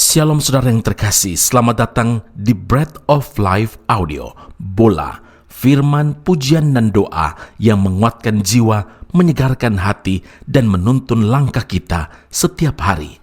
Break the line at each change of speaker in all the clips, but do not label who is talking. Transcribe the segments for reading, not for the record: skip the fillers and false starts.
Shalom saudara yang terkasih, selamat datang di Bread of Life Audio, bola, firman, pujian dan doa yang menguatkan jiwa, menyegarkan hati, dan menuntun langkah kita setiap hari.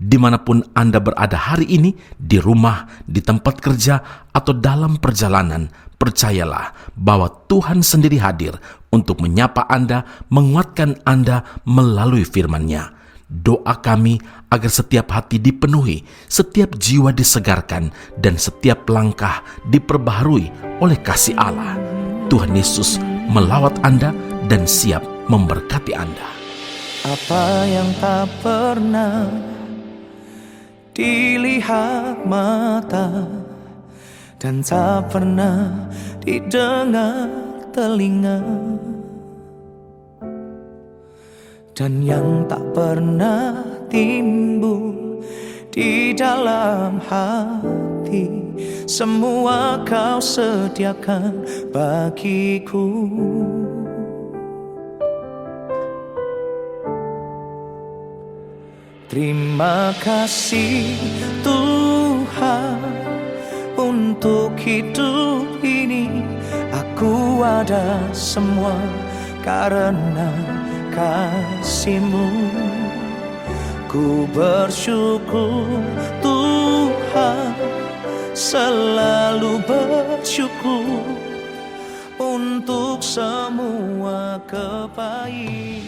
Dimanapun Anda berada hari ini, di rumah, di tempat kerja, atau dalam perjalanan, percayalah bahwa Tuhan sendiri hadir untuk menyapa Anda, menguatkan Anda melalui firman-Nya. Doa kami agar setiap hati dipenuhi, setiap jiwa disegarkan, dan setiap langkah diperbaharui oleh kasih Allah. Tuhan Yesus melawat Anda dan siap memberkati Anda.
Apa yang tak pernah dilihat mata dan tak pernah didengar telinga, dan yang tak pernah timbul di dalam hati, semua Kau sediakan bagiku. Terima kasih Tuhan untuk hidup ini. Aku ada semua karena kasih-Mu. Ku bersyukur Tuhan, selalu bersyukur untuk semua kebaikan.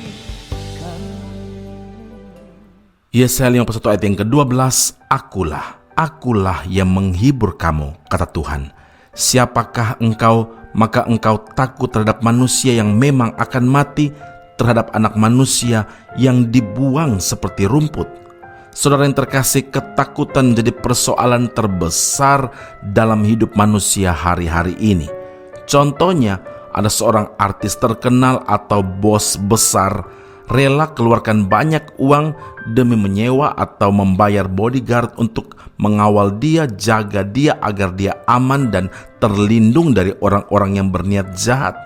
Yesaya 51 ayat yang ke-12, Akulah yang menghibur kamu, kata Tuhan. Siapakah engkau, maka engkau takut terhadap manusia yang memang akan mati, terhadap anak manusia yang dibuang seperti rumput. Saudara yang terkasih, ketakutan menjadi persoalan terbesar dalam hidup manusia hari-hari ini. Contohnya, ada seorang artis terkenal atau bos besar rela keluarkan banyak uang demi menyewa atau membayar bodyguard untuk mengawal dia, jaga dia agar dia aman dan terlindung dari orang-orang yang berniat jahat.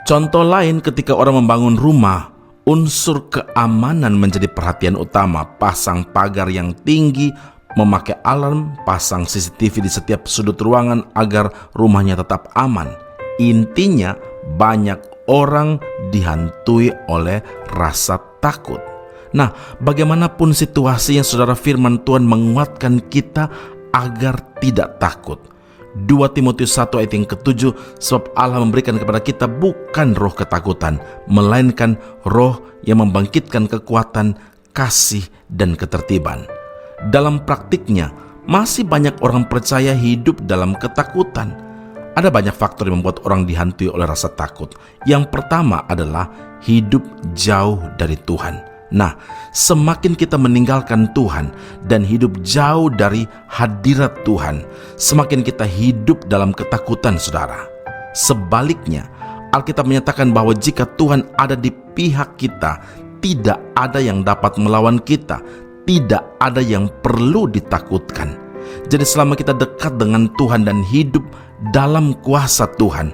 Contoh lain, ketika orang membangun rumah, unsur keamanan menjadi perhatian utama. Pasang pagar yang tinggi, memakai alarm, pasang CCTV di setiap sudut ruangan agar rumahnya tetap aman. Intinya, banyak orang dihantui oleh rasa takut. Nah, bagaimanapun situasinya, saudara, firman Tuhan menguatkan kita agar tidak takut. 2 Timotius 1 ayat yang ke-7, sebab Allah memberikan kepada kita bukan roh ketakutan, melainkan roh yang membangkitkan kekuatan, kasih, dan ketertiban. Dalam praktiknya, masih banyak orang percaya hidup dalam ketakutan. Ada banyak faktor yang membuat orang dihantui oleh rasa takut. Yang pertama adalah hidup jauh dari Tuhan. Nah, semakin kita meninggalkan Tuhan dan hidup jauh dari hadirat Tuhan, semakin kita hidup dalam ketakutan, saudara. Sebaliknya, Alkitab menyatakan bahwa jika Tuhan ada di pihak kita, tidak ada yang dapat melawan kita, tidak ada yang perlu ditakutkan. Jadi selama kita dekat dengan Tuhan dan hidup dalam kuasa Tuhan,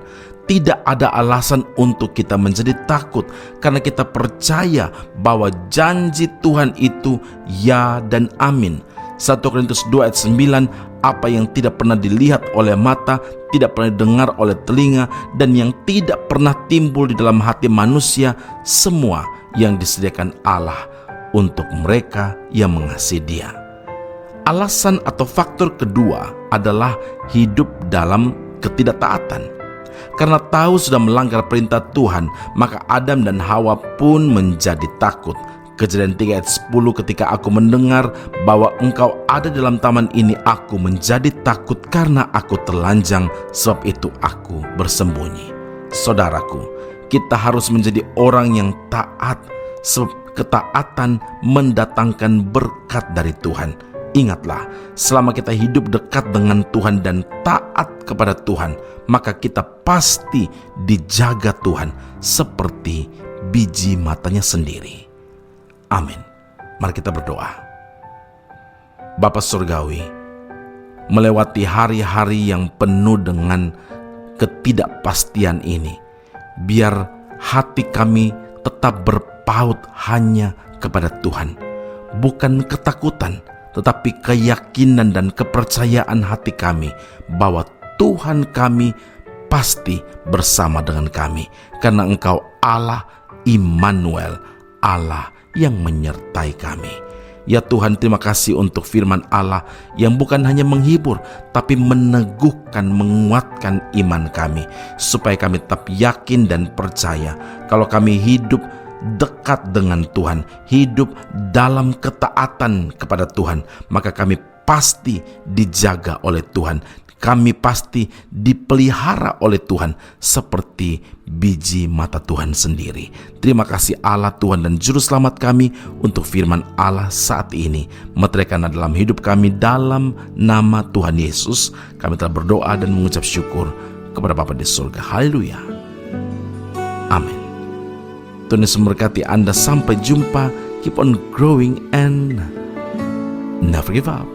tidak ada alasan untuk kita menjadi takut, karena kita percaya bahwa janji Tuhan itu ya dan amin. 1 Korintus 2 ayat 9, apa yang tidak pernah dilihat oleh mata, tidak pernah didengar oleh telinga, dan yang tidak pernah timbul di dalam hati manusia, semua yang disediakan Allah untuk mereka yang mengasihi Dia. Alasan atau faktor kedua adalah hidup dalam ketidaktaatan. Karena tahu sudah melanggar perintah Tuhan, maka Adam dan Hawa pun menjadi takut. Kejadian 3 ayat 10, ketika aku mendengar bahwa engkau ada dalam taman ini, aku menjadi takut karena aku telanjang, sebab itu aku bersembunyi. Saudaraku, kita harus menjadi orang yang taat, sebab ketaatan mendatangkan berkat dari Tuhan. Ingatlah, selama kita hidup dekat dengan Tuhan dan taat kepada Tuhan, maka kita pasti dijaga Tuhan seperti biji matanya sendiri. Amin. Mari kita berdoa. Bapa Surgawi, melewati hari-hari yang penuh dengan ketidakpastian ini, biar hati kami tetap berpaut hanya kepada Tuhan. Bukan ketakutan, tetapi keyakinan dan kepercayaan hati kami bahwa Tuhan kami pasti bersama dengan kami, karena Engkau Allah Immanuel, Allah yang menyertai kami. Ya Tuhan, terima kasih untuk firman Allah yang bukan hanya menghibur, tapi meneguhkan, menguatkan iman kami, supaya kami tetap yakin dan percaya kalau kami hidup dekat dengan Tuhan, hidup dalam ketaatan kepada Tuhan, maka kami pasti dijaga oleh Tuhan. Kami pasti dipelihara oleh Tuhan seperti biji mata Tuhan sendiri. Terima kasih Allah Tuhan dan Juru Selamat kami untuk firman Allah saat ini. Meteraikan dalam hidup kami dalam nama Tuhan Yesus. Kami telah berdoa dan mengucap syukur kepada Bapa di surga. Haleluya. Amin. Tuhan Yesus memberkati Anda. Sampai jumpa. Keep on growing and never give up.